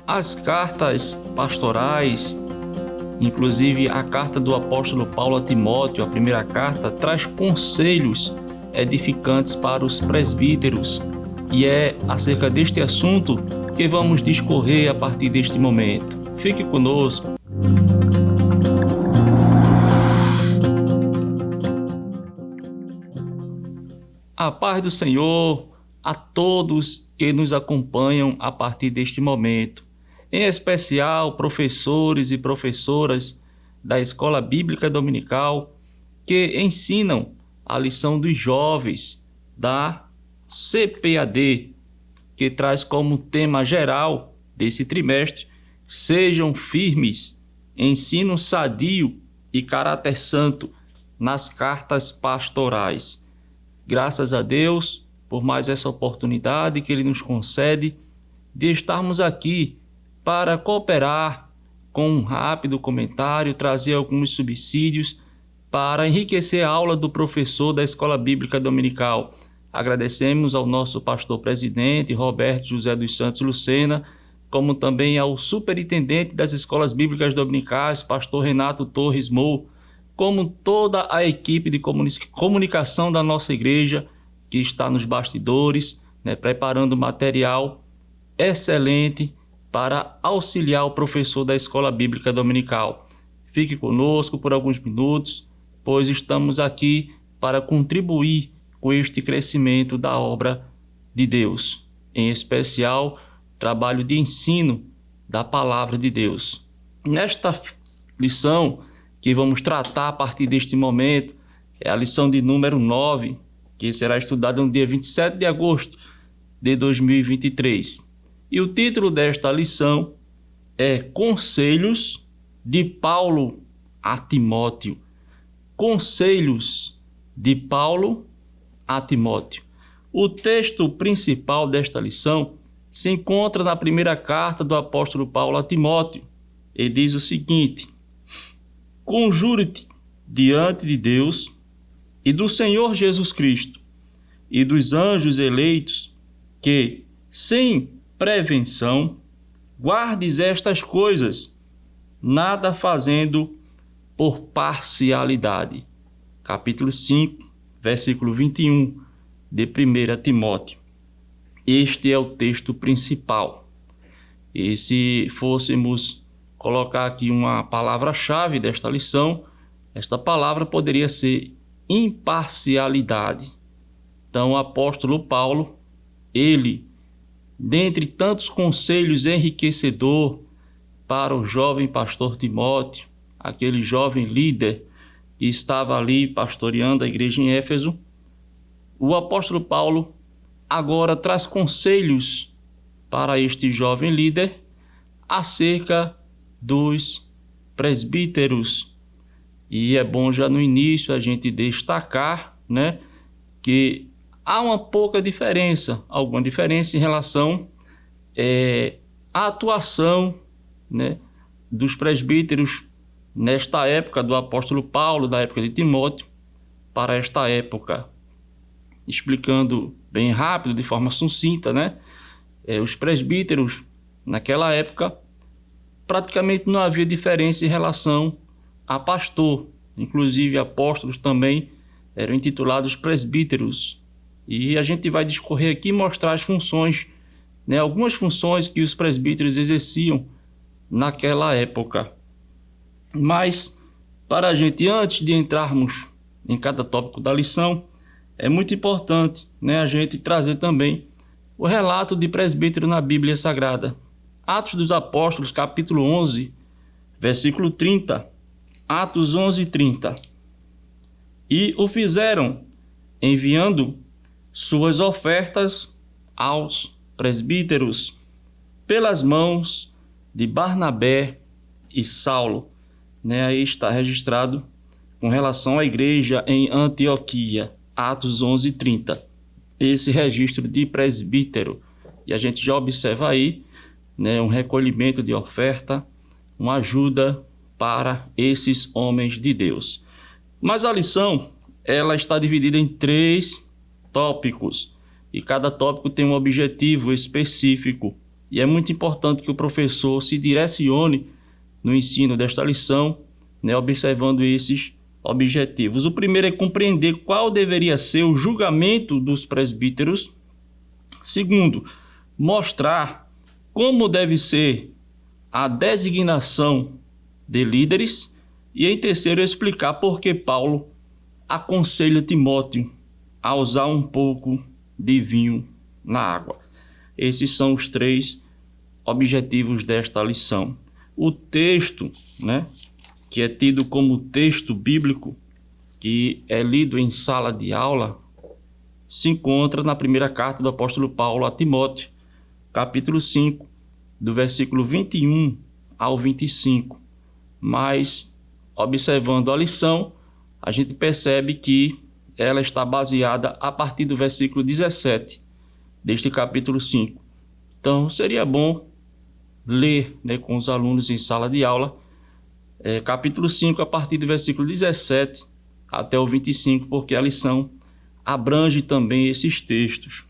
As cartas pastorais, inclusive a carta do apóstolo Paulo a Timóteo, a primeira carta, traz conselhos edificantes para os presbíteros, e é acerca deste assunto que vamos discorrer a partir deste momento. Fique conosco. A paz do Senhor a todos que nos acompanham a partir deste momento, em especial professores e professoras da Escola Bíblica Dominical que ensinam a lição dos jovens da CPAD, que traz como tema geral desse trimestre: sejam firmes, ensino sadio e caráter santo nas cartas pastorais. Graças a Deus por mais essa oportunidade que Ele nos concede de estarmos aqui para cooperar com um rápido comentário, trazer alguns subsídios para enriquecer a aula do professor da Escola Bíblica Dominical. Agradecemos ao nosso pastor presidente, Roberto José dos Santos Lucena, como também ao superintendente das Escolas Bíblicas Dominicais, pastor Renato Torres Mou, como toda a equipe de comunicação da nossa igreja, que está nos bastidores, preparando material excelente para auxiliar o professor da Escola Bíblica Dominical. Fique conosco por alguns minutos, pois estamos aqui para contribuir com este crescimento da obra de Deus, em especial trabalho de ensino da palavra de Deus. Nesta lição que vamos tratar a partir deste momento, é a lição de número 9, que será estudada no dia 27 de agosto de 2023. E o título desta lição é Conselhos de Paulo a Timóteo. Conselhos de Paulo a Timóteo. O texto principal desta lição se encontra na primeira carta do apóstolo Paulo a Timóteo. Ele diz o seguinte: conjure-te diante de Deus e do Senhor Jesus Cristo e dos anjos eleitos que, sem prevenção, guardes estas coisas, nada fazendo por parcialidade. Capítulo 5, versículo 21 de 1 Timóteo. Este é o texto principal. E se fôssemos colocar aqui uma palavra-chave desta lição, esta palavra poderia ser imparcialidade. Então, o apóstolo Paulo, ele, dentre tantos conselhos enriquecedor para o jovem pastor Timóteo, aquele jovem líder que estava ali pastoreando a igreja em Éfeso, o apóstolo Paulo agora traz conselhos para este jovem líder acerca dos presbíteros. E é bom já no início a gente destacar, que há uma pouca diferença, alguma diferença em relação à atuação, dos presbíteros nesta época do apóstolo Paulo, da época de Timóteo, para esta época. Explicando bem rápido, de forma sucinta, os presbíteros naquela época praticamente não havia diferença em relação a pastor. Inclusive apóstolos também eram intitulados presbíteros. E a gente vai discorrer aqui e mostrar as funções, algumas funções que os presbíteros exerciam naquela época. Mas, para a gente, antes de entrarmos em cada tópico da lição, é muito importante a gente trazer também o relato de presbítero na Bíblia Sagrada. Atos dos Apóstolos, capítulo 11, versículo 30. Atos 11, 30. E o fizeram, enviando suas ofertas aos presbíteros pelas mãos de Barnabé e Saulo. Aí está registrado com relação à igreja em Antioquia, Atos 11, 30. Esse registro de presbítero. E a gente já observa aí, um recolhimento de oferta, uma ajuda para esses homens de Deus. Mas a lição, ela está dividida em 3 tópicos. E cada tópico tem um objetivo específico. E é muito importante que o professor se direcione no ensino desta lição, né, observando esses objetivos. O primeiro é compreender qual deveria ser o julgamento dos presbíteros. Segundo, mostrar como deve ser a designação de líderes. E em terceiro, explicar por que Paulo aconselha Timóteo a usar um pouco de vinho na água. Esses são os 3 objetivos desta lição. O texto, né, que é tido como texto bíblico, que é lido em sala de aula, se encontra na primeira carta do apóstolo Paulo a Timóteo, capítulo 5, do versículo 21 ao 25. Mas, observando a lição, a gente percebe que ela está baseada a partir do versículo 17 deste capítulo 5. Então, seria bom ler, né, com os alunos em sala de aula, capítulo 5, a partir do versículo 17 até o 25, porque a lição abrange também esses textos.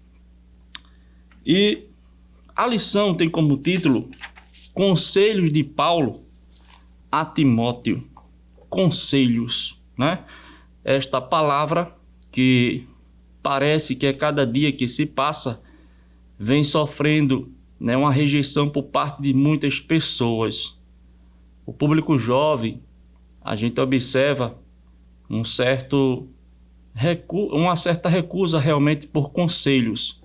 E a lição tem como título Conselhos de Paulo a Timóteo. Conselhos, né? Esta palavra que parece que a cada dia que se passa vem sofrendo, né, uma rejeição por parte de muitas pessoas. O público jovem, a gente observa uma certa recusa realmente por conselhos,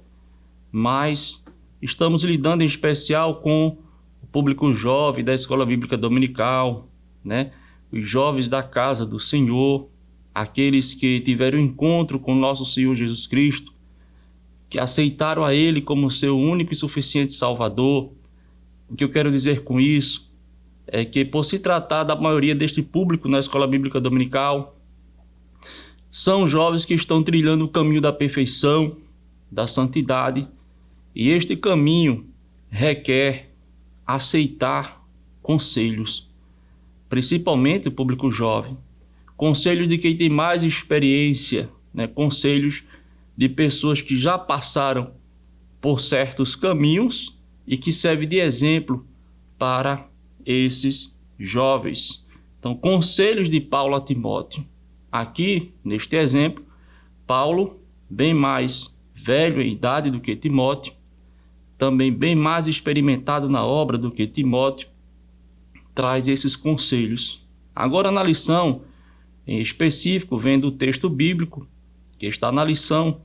mas estamos lidando em especial com o público jovem da Escola Bíblica Dominical, né? Os jovens da casa do Senhor, aqueles que tiveram encontro com nosso Senhor Jesus Cristo, que aceitaram a Ele como seu único e suficiente Salvador. O que eu quero dizer com isso é que, por se tratar da maioria deste público na Escola Bíblica Dominical, são jovens que estão trilhando o caminho da perfeição, da santidade, e este caminho requer aceitar conselhos, principalmente o público jovem, conselhos de quem tem mais experiência, né? Conselhos de pessoas que já passaram por certos caminhos e que servem de exemplo para esses jovens. Então, conselhos de Paulo a Timóteo. Aqui, neste exemplo, Paulo, bem mais velho em idade do que Timóteo, também bem mais experimentado na obra do que Timóteo, traz esses conselhos. Agora, na lição em específico, vendo o texto bíblico que está na lição,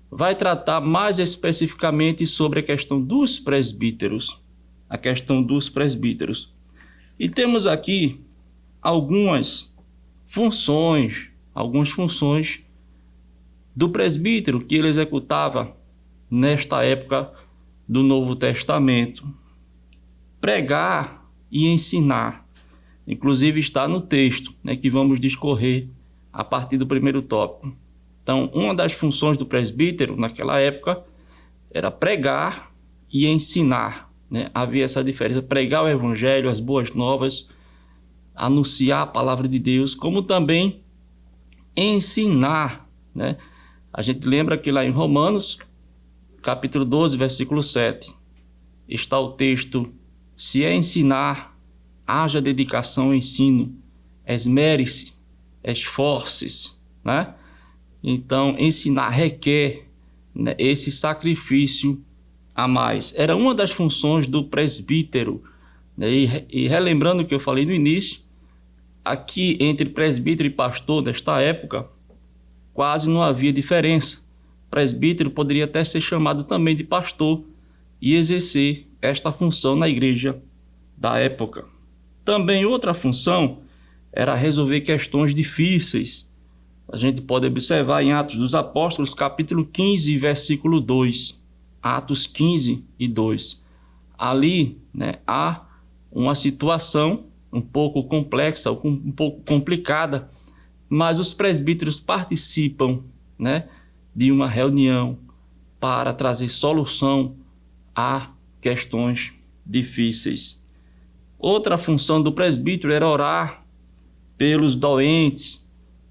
vai tratar mais especificamente sobre a questão dos presbíteros. A questão dos presbíteros. E temos aqui algumas funções do presbítero que ele executava nesta época do Novo Testamento. Pregar e ensinar. Inclusive está no texto, né, que vamos discorrer a partir do primeiro tópico. Então, uma das funções do presbítero naquela época era pregar e ensinar, né? Havia essa diferença, pregar o evangelho, as boas novas, anunciar a palavra de Deus, como também ensinar, né? A gente lembra que lá em Romanos, capítulo 12, versículo 7, está o texto: se é ensinar, haja dedicação ao ensino, esmere-se, esforce-se, né? Então, ensinar requer, né, esse sacrifício a mais. Era uma das funções do presbítero, né? E relembrando o que eu falei no início, aqui entre presbítero e pastor desta época, quase não havia diferença. Presbítero poderia até ser chamado também de pastor e exercer esta função na igreja da época. Também outra função era resolver questões difíceis. A gente pode observar em Atos dos Apóstolos, capítulo 15, versículo 2. Atos 15 e 2. Ali, né, há uma situação um pouco complexa, um pouco complicada, mas os presbíteros participam, né, de uma reunião para trazer solução a questões difíceis. Outra função do presbítero era orar pelos doentes.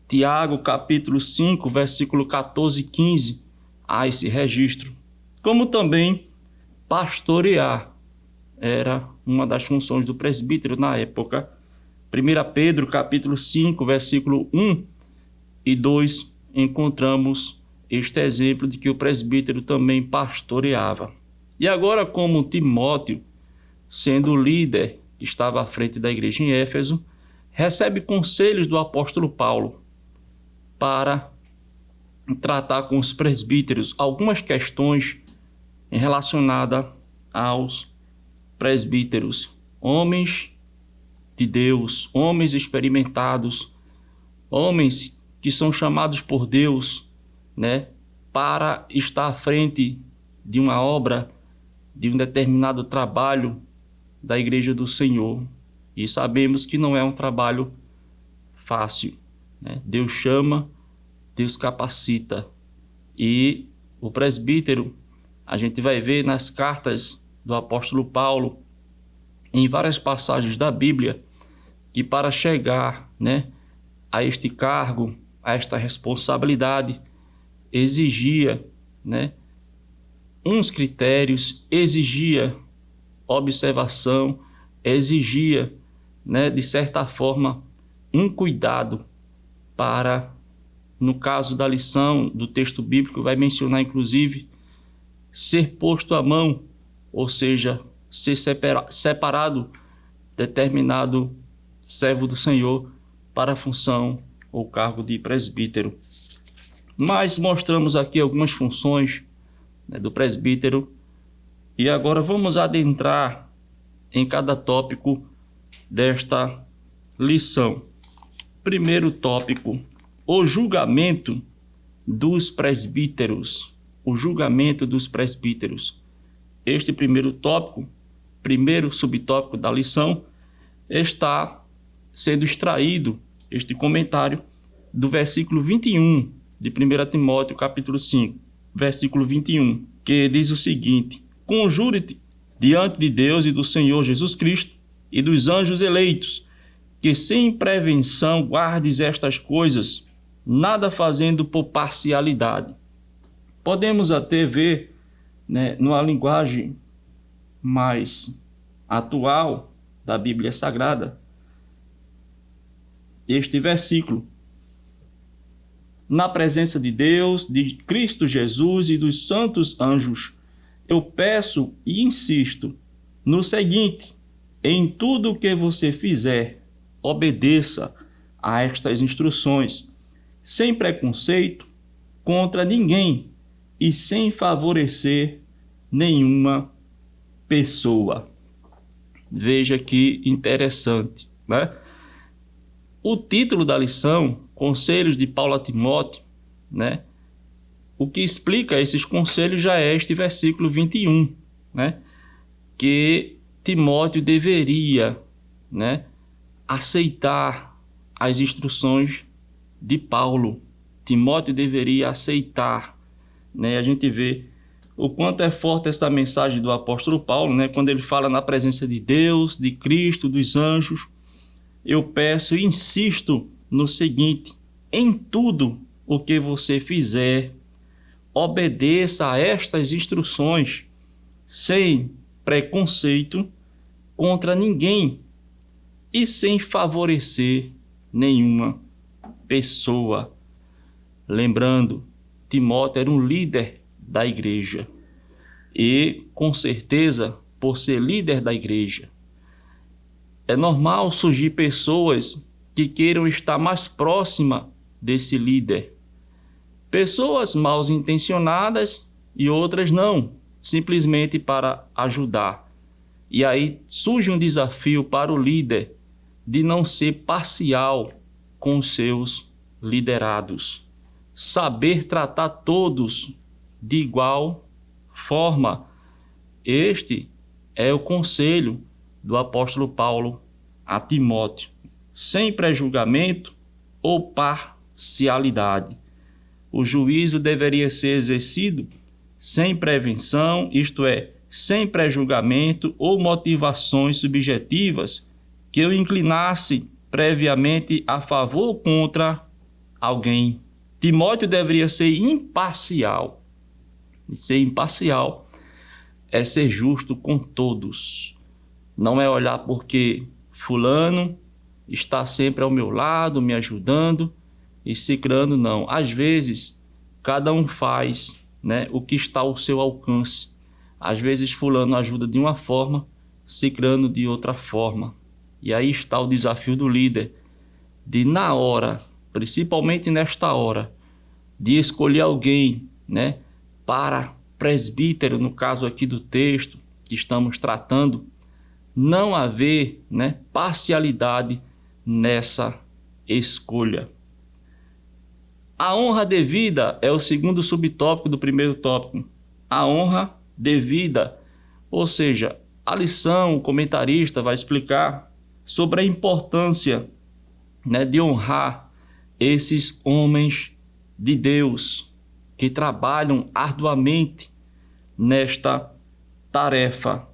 Tiago, capítulo 5, versículo 14 e 15, há esse registro. Como também pastorear, era uma das funções do presbítero na época. 1 Pedro, capítulo 5, versículo 1 e 2, encontramos este exemplo de que o presbítero também pastoreava. E agora, como Timóteo, sendo o líder que estava à frente da igreja em Éfeso, recebe conselhos do apóstolo Paulo para tratar com os presbíteros algumas questões relacionadas aos presbíteros, homens de Deus, homens experimentados, homens que são chamados por Deus, para estar à frente de uma obra, de um determinado trabalho da igreja do Senhor. E sabemos que não é um trabalho fácil, Deus chama, Deus capacita. E o presbítero, a gente vai ver nas cartas do apóstolo Paulo, em várias passagens da Bíblia, que para chegar a este cargo, a esta responsabilidade, exigia uns critérios, exigia observação, exigia, de certa forma, um cuidado para, no caso da lição do texto bíblico, vai mencionar inclusive ser posto à mão, ou seja, ser separado determinado servo do Senhor para a função ou cargo de presbítero. Mas mostramos aqui algumas funções do presbítero e agora vamos adentrar em cada tópico desta lição. Primeiro tópico, o julgamento dos presbíteros. O julgamento dos presbíteros. Este primeiro tópico, primeiro subtópico da lição, está sendo extraído, este comentário, do versículo 21 de 1 Timóteo, capítulo 5, versículo 21, que diz o seguinte: conjure-te diante de Deus e do Senhor Jesus Cristo e dos anjos eleitos, que sem prevenção guardes estas coisas, nada fazendo por parcialidade. Podemos até ver, numa linguagem mais atual da Bíblia Sagrada, este versículo: na presença de Deus, de Cristo Jesus e dos santos anjos, eu peço e insisto no seguinte: em tudo o que você fizer, obedeça a estas instruções, sem preconceito contra ninguém e sem favorecer nenhuma pessoa. Veja que interessante, O título da lição, Conselhos de Paulo a Timóteo, o que explica esses conselhos já é este versículo 21, que Timóteo deveria, aceitar as instruções de Paulo. Timóteo deveria aceitar, A gente vê o quanto é forte essa mensagem do apóstolo Paulo, quando ele fala na presença de Deus, de Cristo, dos anjos. Eu peço e insisto no seguinte: em tudo o que você fizer, obedeça a estas instruções, sem preconceito contra ninguém e sem favorecer nenhuma pessoa. Lembrando, Timóteo era um líder da igreja e, com certeza, por ser líder da igreja, é normal surgir pessoas que queiram estar mais próxima desse líder. Pessoas mal intencionadas e outras não, simplesmente para ajudar. E aí surge um desafio para o líder de não ser parcial com os seus liderados. Saber tratar todos de igual forma. Este é o conselho do apóstolo Paulo a Timóteo, sem prejulgamento ou parcialidade. O juízo deveria ser exercido sem prevenção, isto é, sem prejulgamento ou motivações subjetivas que o inclinasse previamente a favor ou contra alguém. Timóteo deveria ser imparcial. E ser imparcial é ser justo com todos. Não é olhar porque fulano está sempre ao meu lado, me ajudando, e ciclano não. Às vezes, cada um faz, né, o que está ao seu alcance. Às vezes fulano ajuda de uma forma, ciclano de outra forma. E aí está o desafio do líder, de na hora, principalmente nesta hora, de escolher alguém, né, para presbítero, no caso aqui do texto que estamos tratando, não haver, né, parcialidade nessa escolha. A honra devida é o segundo subtópico do primeiro tópico. A honra devida, ou seja, a lição, o comentarista vai explicar sobre a importância, né, de honrar esses homens de Deus que trabalham arduamente nesta tarefa.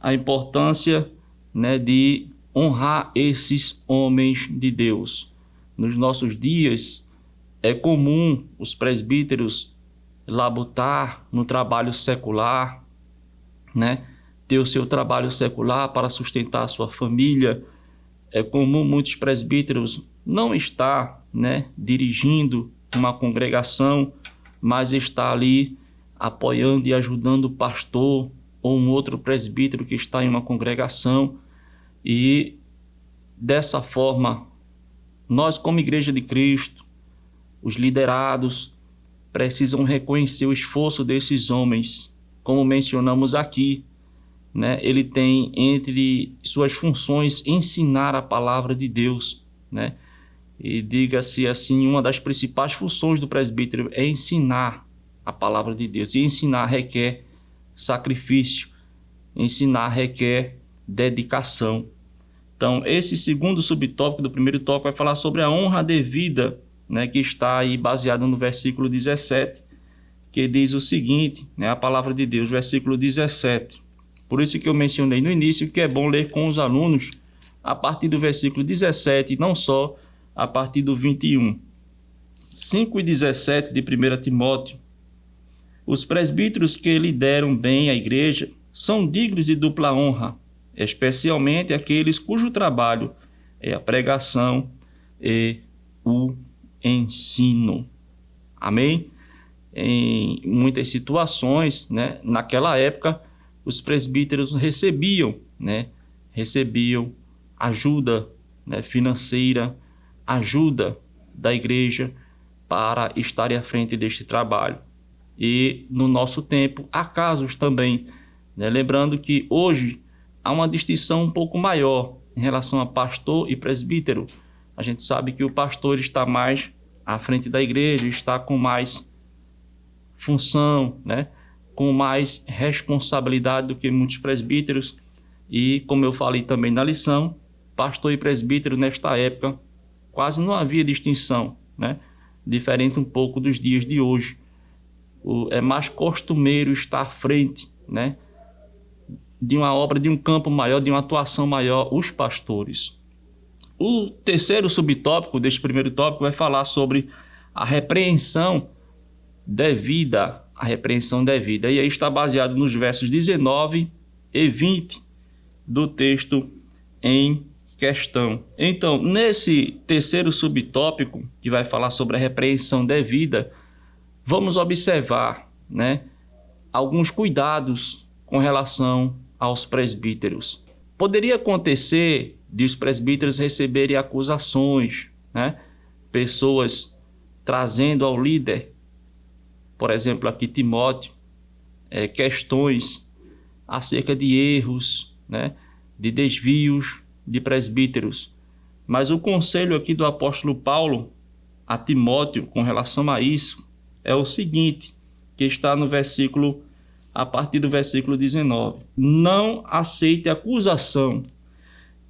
A importância, né, de honrar esses homens de Deus. Nos nossos dias é comum os presbíteros labutar no trabalho secular, né, ter o seu trabalho secular para sustentar a sua família. É comum muitos presbíteros não estar, né, dirigindo uma congregação, mas estar ali apoiando e ajudando o pastor ou um outro presbítero que está em uma congregação. E dessa forma, nós como Igreja de Cristo, os liderados, precisam reconhecer o esforço desses homens. Como mencionamos aqui, né, ele tem entre suas funções ensinar a palavra de Deus, né? E diga-se assim, uma das principais funções do presbítero é ensinar a palavra de Deus. E ensinar requer sacrifício, ensinar requer dedicação. Então, esse segundo subtópico do primeiro tópico vai falar sobre a honra devida, né, que está aí baseado no versículo 17, que diz o seguinte, né, a palavra de Deus, versículo 17. Por isso que eu mencionei no início que é bom ler com os alunos a partir do versículo 17, não só a partir do 21. 5 e 17 de 1 Timóteo. Os presbíteros que lideram bem a igreja são dignos de dupla honra, especialmente aqueles cujo trabalho é a pregação e o ensino. Amém? Em muitas situações, né, naquela época, os presbíteros recebiam ajuda, né, financeira, ajuda da igreja para estar à frente deste trabalho. E no nosso tempo há casos também, né, lembrando que hoje há uma distinção um pouco maior em relação a pastor e presbítero. A gente sabe que o pastor está mais à frente da igreja, está com mais função, né, com mais responsabilidade do que muitos presbíteros. E como eu falei também na lição, pastor e presbítero nesta época quase não havia distinção, né, diferente um pouco dos dias de hoje. É mais costumeiro estar à frente, né, de uma obra, de um campo maior, de uma atuação maior, os pastores. O terceiro subtópico deste primeiro tópico vai falar sobre a repreensão devida. E aí está baseado nos versos 19 e 20 do texto em questão. Então, nesse terceiro subtópico, que vai falar sobre a repreensão devida, vamos observar, né, alguns cuidados com relação aos presbíteros. Poderia acontecer de os presbíteros receberem acusações, né, pessoas trazendo ao líder, por exemplo, aqui Timóteo, questões acerca de erros, né, de desvios de presbíteros. Mas o conselho aqui do apóstolo Paulo a Timóteo com relação a isso é o seguinte, que está no versículo, a partir do versículo 19. Não aceite acusação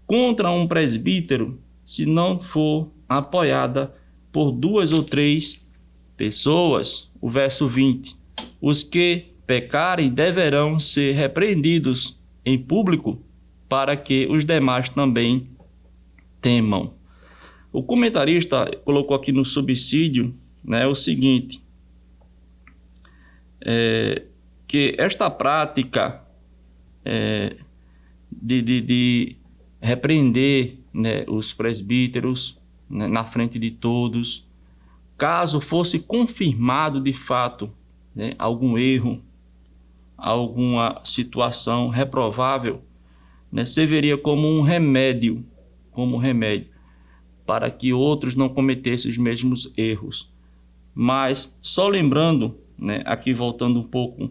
contra um presbítero se não for apoiada por 2 ou 3 pessoas. O verso 20. Os que pecarem deverão ser repreendidos em público para que os demais também temam. O comentarista colocou aqui no subsídio, né, o seguinte, que esta prática de repreender, né, os presbíteros, né, na frente de todos. Caso fosse confirmado de fato, né, algum erro, alguma situação reprovável, né, serviria como remédio para que outros não cometessem os mesmos erros. Mas só lembrando, né, aqui voltando um pouco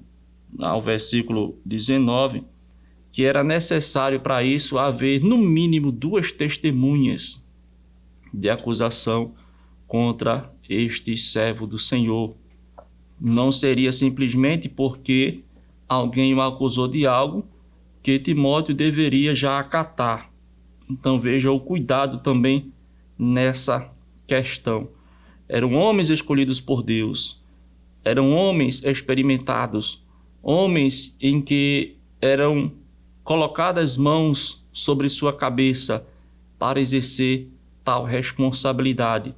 ao versículo 19, que era necessário para isso haver no mínimo 2 testemunhas de acusação contra este servo do Senhor. Não seria simplesmente porque alguém o acusou de algo que Timóteo deveria já acatar. Então veja o cuidado também nessa questão. Eram homens escolhidos por Deus, eram homens experimentados, homens em que eram colocadas mãos sobre sua cabeça para exercer tal responsabilidade.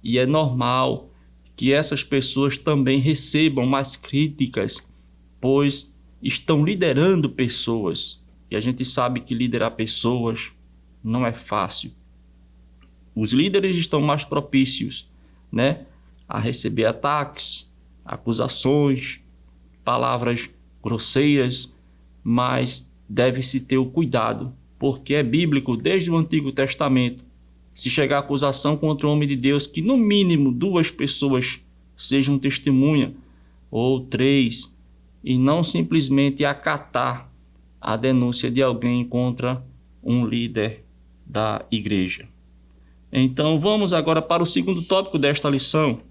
E é normal que essas pessoas também recebam mais críticas, pois estão liderando pessoas. E a gente sabe que liderar pessoas não é fácil. Os líderes estão mais propícios, né, a receber ataques, acusações, palavras grosseiras, mas deve-se ter o cuidado, porque é bíblico desde o Antigo Testamento. Se chegar acusação contra o homem de Deus, que no mínimo 2 pessoas sejam testemunha, ou 3, e não simplesmente acatar a denúncia de alguém contra um líder da igreja. Então vamos agora para o segundo tópico desta lição,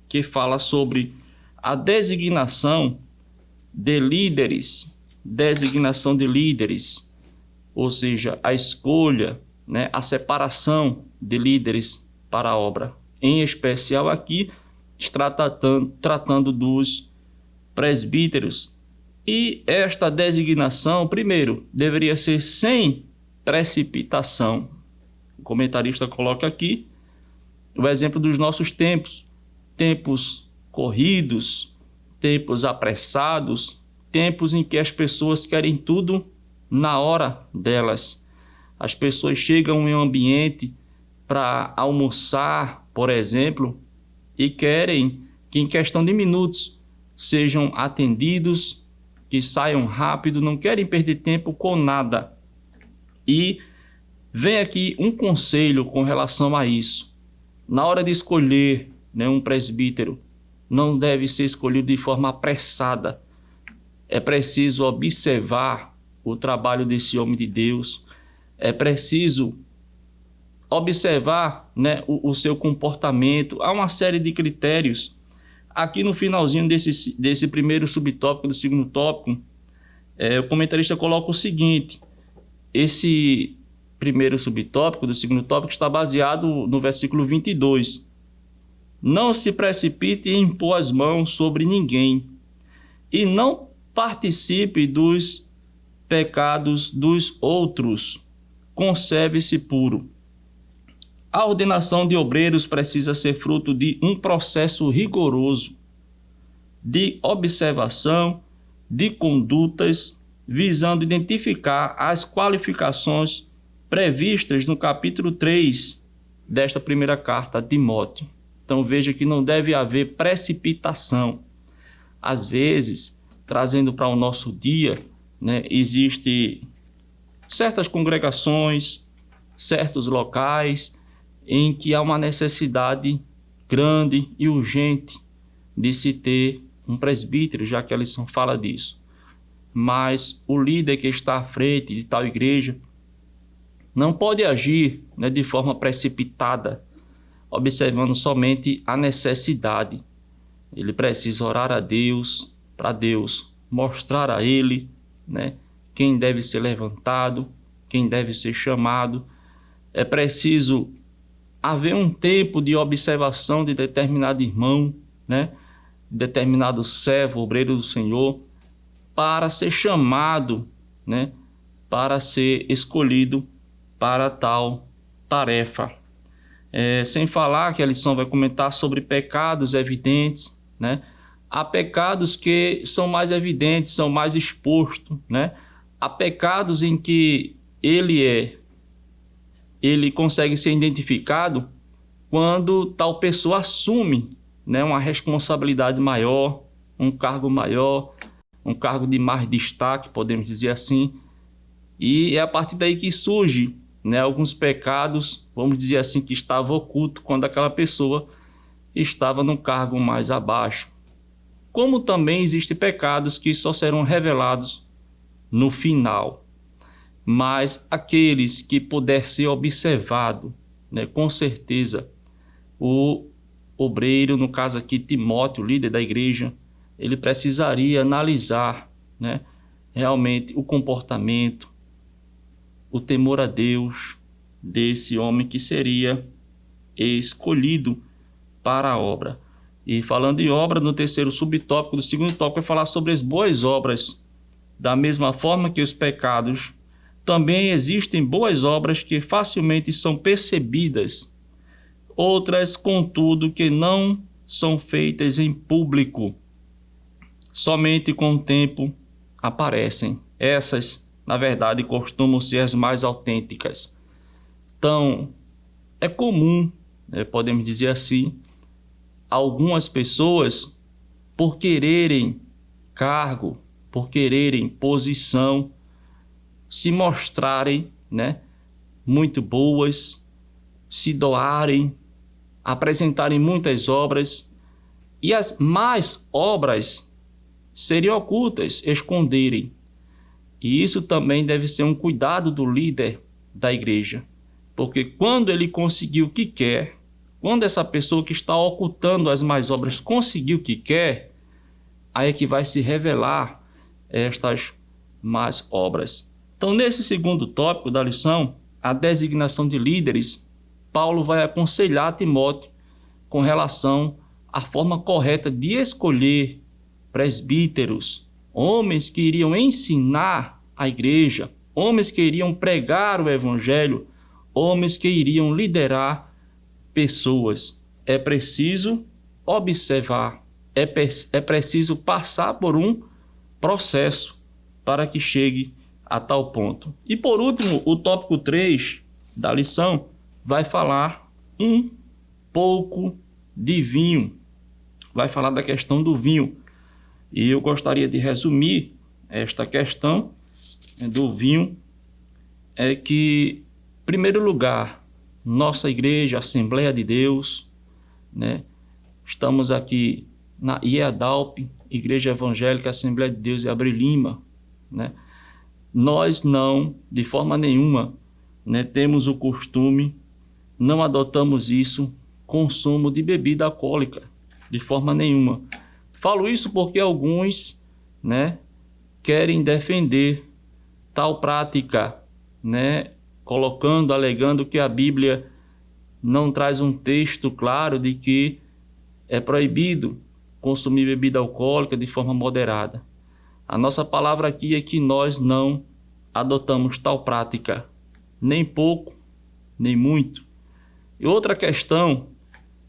que fala sobre a designação de líderes, ou seja, a escolha, né, a separação de líderes para a obra. Em especial aqui, tratando dos presbíteros. E esta designação, primeiro, deveria ser sem precipitação. O comentarista coloca aqui o exemplo dos nossos tempos corridos, tempos apressados, tempos em que as pessoas querem tudo na hora delas. As pessoas chegam em um ambiente para almoçar, por exemplo, e querem que em questão de minutos sejam atendidos, que saiam rápido, não querem perder tempo com nada. E vem aqui um conselho com relação a isso. Na hora de escolher, né, um presbítero, não deve ser escolhido de forma apressada. É preciso observar o trabalho desse homem de Deus. É preciso observar, né, o seu comportamento. Há uma série de critérios. Aqui no finalzinho desse primeiro subtópico, do segundo tópico, o comentarista coloca o seguinte: esse primeiro subtópico do segundo tópico está baseado no versículo 22. Não se precipite em impor as mãos sobre ninguém e não participe dos pecados dos outros. Conserve-se puro. A ordenação de obreiros precisa ser fruto de um processo rigoroso de observação, de condutas, visando identificar as qualificações previstas no capítulo 3 desta primeira carta a Timóteo. Então veja que não deve haver precipitação. Às vezes, trazendo para o nosso dia, né, existe certas congregações, certos locais em que há uma necessidade grande e urgente de se ter um presbítero, já que a lição fala disso. Mas o líder que está à frente de tal igreja não pode agir, né, de forma precipitada, observando somente a necessidade. Ele precisa orar a Deus, para Deus mostrar a ele, né, quem deve ser levantado, quem deve ser chamado. É preciso haver um tempo de observação de determinado irmão, né, determinado servo, obreiro do Senhor, para ser chamado, né, para ser escolhido para tal tarefa. Sem falar que a lição vai comentar sobre pecados evidentes, né? Há pecados que são mais evidentes, são mais expostos, né? há pecados em que ele consegue ser identificado quando tal pessoa assume, né, uma responsabilidade maior, um cargo maior, um cargo de mais destaque, podemos dizer assim, e é a partir daí que surge, né, alguns pecados, vamos dizer assim, que estavam ocultos quando aquela pessoa estava no cargo mais abaixo. Como também existem pecados que só serão revelados no final. Mas aqueles que puder ser observado, né, com certeza, o obreiro, no caso aqui Timóteo, líder da igreja, ele precisaria analisar, né, realmente o comportamento, o temor a Deus desse homem que seria escolhido para a obra. E falando em obra, no terceiro subtópico do segundo tópico, é falar sobre as boas obras. Da mesma forma que os pecados, também existem boas obras que facilmente são percebidas, outras, contudo, que não são feitas em público, somente com o tempo aparecem. Essas, na verdade, costumam ser as mais autênticas. Então, é comum, né, podemos dizer assim, algumas pessoas, por quererem cargo, por quererem posição, se mostrarem, né, muito boas, se doarem, apresentarem muitas obras, e as más obras seriam ocultas, esconderem. E isso também deve ser um cuidado do líder da igreja, porque quando ele conseguiu o que quer, quando essa pessoa que está ocultando as más obras conseguiu o que quer, aí é que vai se revelar estas más obras. Então, nesse segundo tópico da lição, a designação de líderes, Paulo vai aconselhar Timóteo com relação à forma correta de escolher presbíteros, homens que iriam ensinar a igreja, homens que iriam pregar o evangelho, homens que iriam liderar pessoas. É preciso observar, é preciso passar por um processo para que chegue a tal ponto. E por último, o tópico 3 da lição vai falar um pouco de vinho. Vai falar da questão do vinho. E eu gostaria de resumir esta questão do vinho. É que, em primeiro lugar, nossa igreja, Assembleia de Deus, né? Estamos aqui na IEADALP, Igreja Evangélica Assembleia de Deus e Abril Lima, né? Nós não, de forma nenhuma, né, temos o costume, não adotamos isso, consumo de bebida alcoólica, de forma nenhuma. Falo isso porque alguns, né, querem defender tal prática, né, alegando que a Bíblia não traz um texto claro de que é proibido consumir bebida alcoólica de forma moderada. A nossa palavra aqui é que nós não adotamos tal prática, nem pouco, nem muito. E outra questão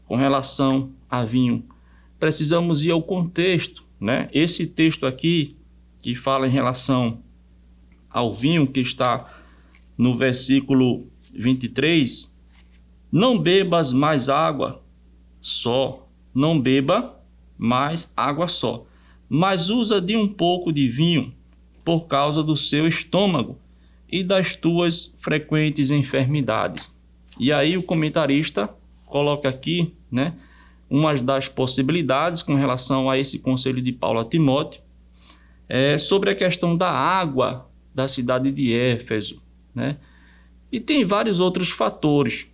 com relação a vinho, precisamos ir ao contexto, né? Esse texto aqui que fala em relação ao vinho, que está no versículo 23, não bebas mais água só, não beba mais água só, mas usa de um pouco de vinho por causa do seu estômago e das tuas frequentes enfermidades. E aí o comentarista coloca aqui, né, umas das possibilidades com relação a esse conselho de Paulo a Timóteo, sobre a questão da água da cidade de Éfeso, né? E tem vários outros fatores.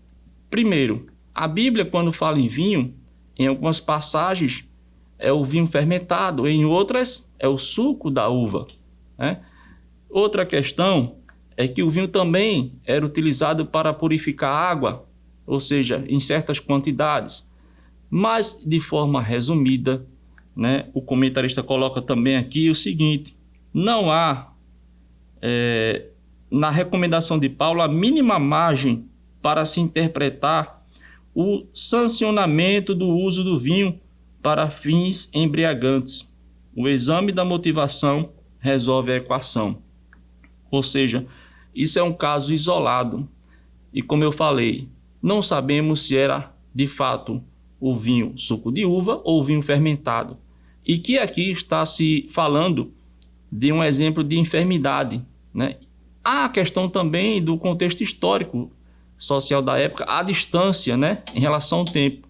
Primeiro, a Bíblia, quando fala em vinho, em algumas passagens é o vinho fermentado, em outras é o suco da uva, né? Outra questão é que o vinho também era utilizado para purificar a água, ou seja, em certas quantidades. Mas, de forma resumida, né, o comentarista coloca também aqui o seguinte: não há, na recomendação de Paulo, a mínima margem para se interpretar o sancionamento do uso do vinho para fins embriagantes. O exame da motivação resolve a equação. Ou seja, isso é um caso isolado. E como eu falei, não sabemos se era de fato o vinho suco de uva ou o vinho fermentado. E que aqui está se falando de um exemplo de enfermidade, né? Há a questão também do contexto histórico social da época, a distância, né, em relação ao tempo.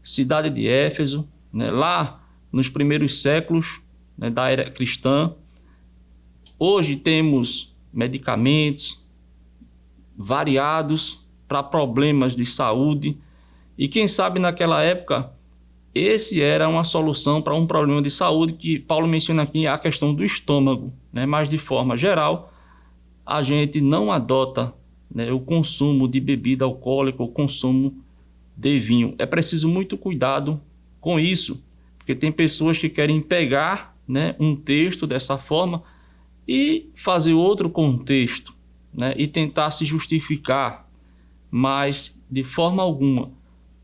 Cidade de Éfeso, né, lá nos primeiros séculos, né, da era cristã. Hoje temos medicamentos variados para problemas de saúde. E quem sabe naquela época, esse era uma solução para um problema de saúde que Paulo menciona aqui, a questão do estômago, né? Mas de forma geral, a gente não adota, né, o consumo de bebida alcoólica, o consumo de vinho. É preciso muito cuidado com isso, porque tem pessoas que querem pegar, né, um texto dessa forma e fazer outro contexto, né, e tentar se justificar, mas de forma alguma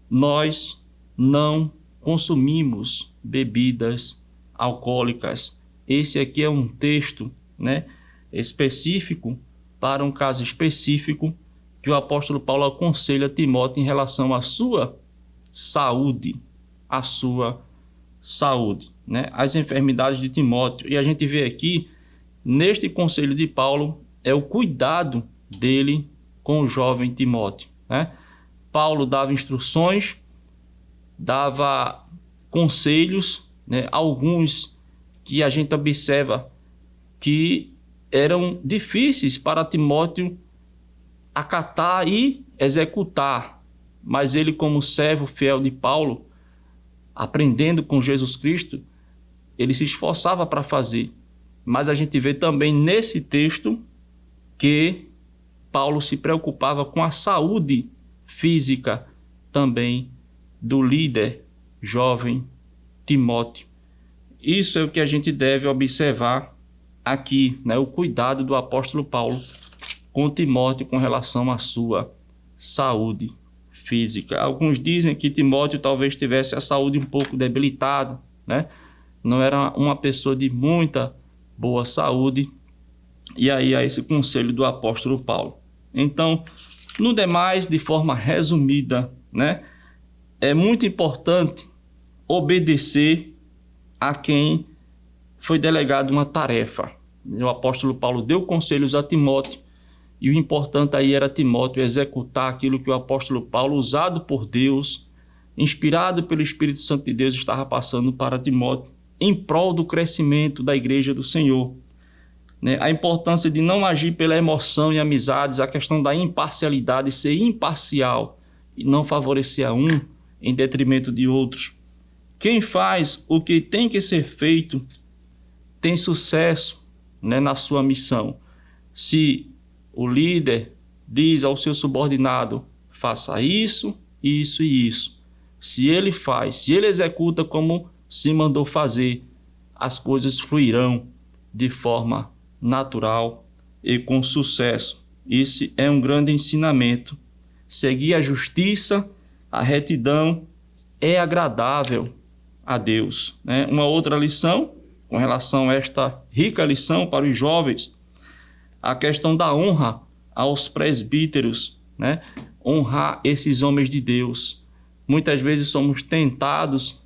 nós não consumimos bebidas alcoólicas. Esse aqui é um texto, né, específico para um caso específico que o apóstolo Paulo aconselha Timóteo em relação à sua saúde, né, as enfermidades de Timóteo. E a gente vê aqui, neste conselho de Paulo, é o cuidado dele com o jovem Timóteo, né? Paulo dava instruções, dava conselhos, né, alguns que a gente observa que eram difíceis para Timóteo acatar e executar, mas ele, como servo fiel de Paulo, aprendendo com Jesus Cristo, ele se esforçava para fazer. Mas a gente vê também nesse texto que Paulo se preocupava com a saúde física também do líder jovem Timóteo. Isso é o que a gente deve observar aqui, né? O cuidado do apóstolo Paulo com Timóteo com relação à sua saúde física. Alguns dizem que Timóteo talvez tivesse a saúde um pouco debilitada, né? Não era uma pessoa de muita boa saúde. E aí há esse conselho do apóstolo Paulo. Então, no demais, de forma resumida, né, é muito importante obedecer a quem foi delegado uma tarefa. O apóstolo Paulo deu conselhos a Timóteo, e o importante aí era Timóteo executar aquilo que o apóstolo Paulo, usado por Deus, inspirado pelo Espírito Santo de Deus, estava passando para Timóteo, em prol do crescimento da igreja do Senhor. A importância de não agir pela emoção e amizades, a questão da imparcialidade, ser imparcial e não favorecer a um em detrimento de outros. Quem faz o que tem que ser feito tem sucesso, né, na sua missão. Se o líder diz ao seu subordinado, faça isso, isso e isso. Se ele faz, se ele executa como se mandou fazer, as coisas fluirão de forma natural e com sucesso. Esse é um grande ensinamento. Seguir a justiça, a retidão é agradável a Deus, né? Uma outra lição com relação a esta rica lição para os jovens, a questão da honra aos presbíteros, né? Honrar esses homens de Deus. Muitas vezes somos tentados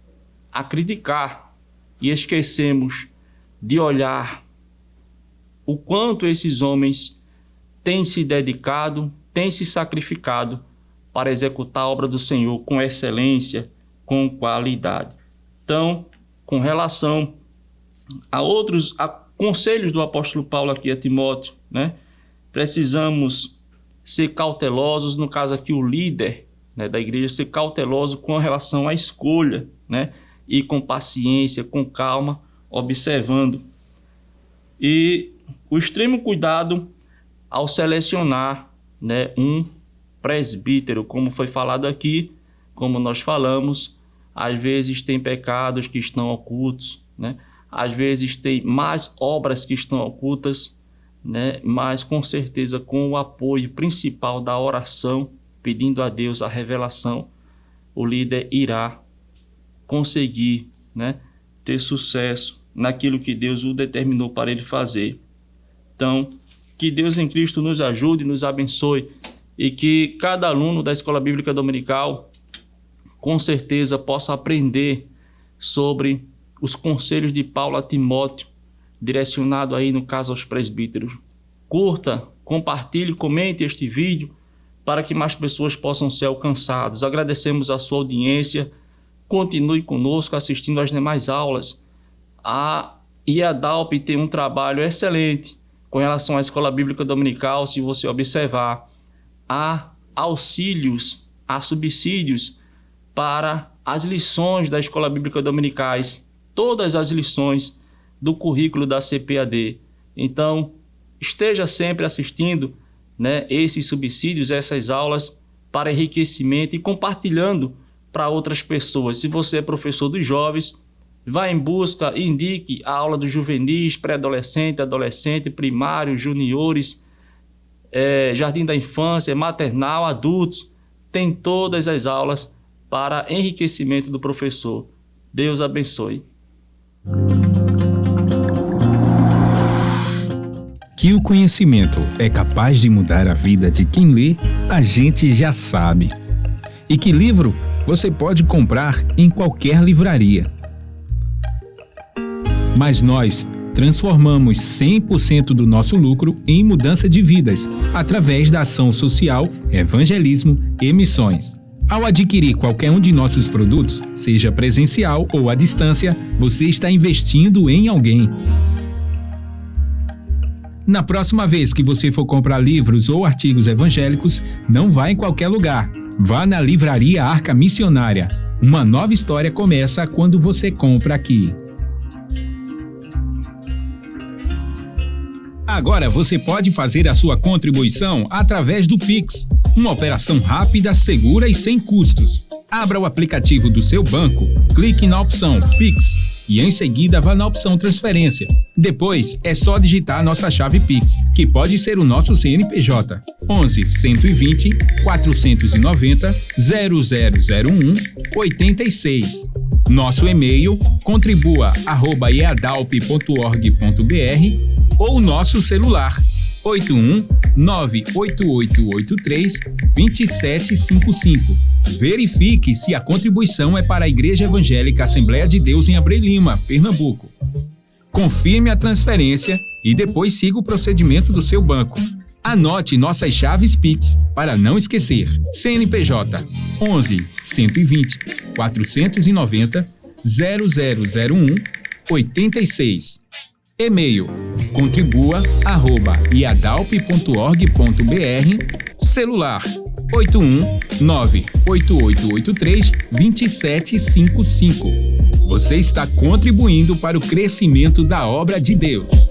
a criticar e esquecemos de olhar o quanto esses homens têm se dedicado, têm se sacrificado para executar a obra do Senhor com excelência, com qualidade. Então, com relação a outros conselhos do apóstolo Paulo aqui a Timóteo, né? Precisamos ser cautelosos, no caso aqui o líder, né, da igreja, ser cauteloso com relação à escolha, né? E com paciência, com calma, observando. E o extremo cuidado ao selecionar, né, um presbítero, como foi falado aqui, como nós falamos, às vezes tem pecados que estão ocultos, né? Às vezes tem mais obras que estão ocultas, né? Mas com certeza com o apoio principal da oração, pedindo a Deus a revelação, o líder irá conseguir, né, ter sucesso naquilo que Deus o determinou para ele fazer. Então, Que Deus em Cristo nos ajude, nos abençoe e que cada aluno da Escola Bíblica Dominical com certeza possa aprender sobre os conselhos de Paulo a Timóteo, direcionado aí no caso aos presbíteros. Curta, compartilhe, comente este vídeo para que mais pessoas possam ser alcançadas. Agradecemos a sua audiência. Continue conosco assistindo às demais aulas. A IADALP tem um trabalho excelente com relação à Escola Bíblica Dominical. Se você observar, há auxílios, há subsídios para as lições da Escola Bíblica Dominicais, todas as lições do currículo da CPAD. Então, esteja sempre assistindo, esses subsídios, essas aulas para enriquecimento e compartilhando para outras pessoas. Se você é professor dos jovens, vá em busca e indique a aula dos juvenis, pré-adolescente, adolescente, primário, juniores, jardim da infância, maternal, adultos. Tem todas as aulas para enriquecimento do professor. Deus abençoe. Que o conhecimento é capaz de mudar a vida de quem lê, a gente já sabe. E que livro você pode comprar em qualquer livraria. Mas nós transformamos 100% do nosso lucro em mudança de vidas, através da ação social, evangelismo e missões. Ao adquirir qualquer um de nossos produtos, seja presencial ou à distância, você está investindo em alguém. Na próxima vez que você for comprar livros ou artigos evangélicos, não vá em qualquer lugar. Vá na Livraria Arca Missionária. Uma nova história começa quando você compra aqui. Agora você pode fazer a sua contribuição através do Pix, uma operação rápida, segura e sem custos. Abra o aplicativo do seu banco, clique na opção Pix e em seguida vá na opção Transferência. Depois é só digitar nossa chave Pix, que pode ser o nosso CNPJ 11 120 490 0001 86. Nosso e-mail contribua@eadalp.org.br ou nosso celular 81-98883-2755. Verifique se a contribuição é para a Igreja Evangélica Assembleia de Deus em Abreu Lima, Pernambuco. Confirme a transferência e depois siga o procedimento do seu banco. Anote nossas chaves Pix para não esquecer. CNPJ 11 120 490 0001 86. E-mail contribua@iadalp.org.br. Celular 81-98883-2755. Você está contribuindo para o crescimento da obra de Deus.